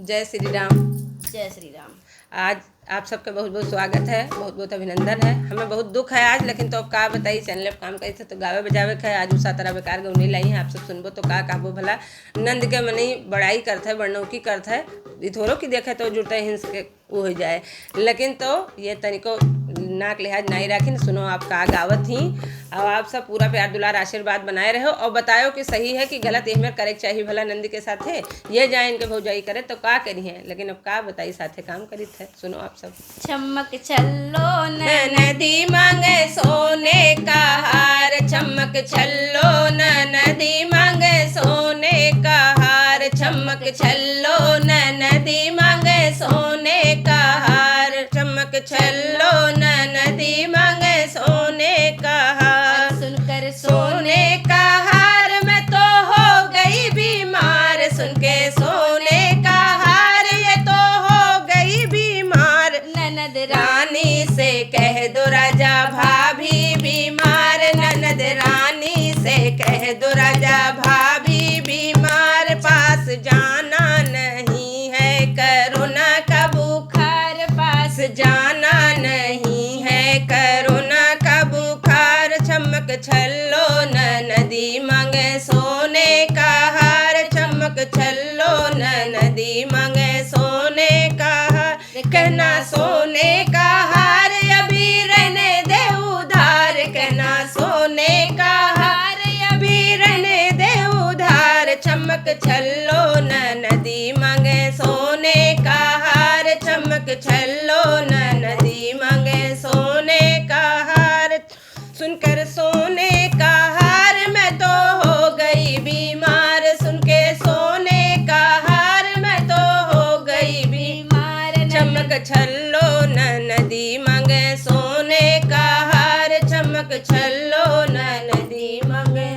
जय श्री राम। जय श्री राम। आज आप सबका बहुत बहुत स्वागत है, बहुत बहुत अभिनंदन है। हमें बहुत दुख है आज, लेकिन तो अब का बताई, चैनल पर काम करी थे तो गावे बजावे है। आज उषा तरह बेकार गौनी लाई है, आप सब सुनबो तो का कहबो भला। नंद के मनी बड़ाई करते है, बड़नौकी करते है, इथोरो की देखे तो जुड़ते हिंस के वो हो जाए। लेकिन तो ये तनिको नाक लिहाज नहीं रखी। सुनो आप का गावत ही, और आप सब पूरा प्यार दुलार आशीर्वाद बनाए रहो और बताओ कि सही है कि गलत। यही में करे चाहिए भला नंदी के साथे ये जाए इनके भौजाई करे तो का करी है, लेकिन अब का बताई साथे काम करी थे। सुनो आप सब। चमक चलो नदी मांगे सोने का हार, चमक छल्लो नदी मांगे सोने का हार, चमक छल्लो नदी मांगे सोने का हार, चमक छल्लो नदी मांगे सोने का हार। सुनकर सोने का हार मैं तो हो गई बीमार, सुन के सोने का हार ये तो हो गई बीमार। ननद रानी से कह दो राजा भाभी बीमार, ननद रानी से कह दो राजा भाभी बीमार। पास जाना नहीं है कोरोना का बुखार, पास जाना नहीं है कोरोना का बुखार। चमक छल्लो नदी मांगे सोने का हार, चमक छल्लो नदी मांगे सोने का हार। कहना सोने का हार अभी रहने दे उधार, कहना सोने का हार अभी रहने दे उधार। चमक छल्लो नदी मांगे सोने का हार, चमक छल्लो नदी मांगे सोने का हार। सुनकर सोने का हार मैं तो हो गई बीमार, सुन के सोने का हार मैं तो हो गई बीमार। चमक छल्लो नदी मांगे सोने का हार, चमक छल्लो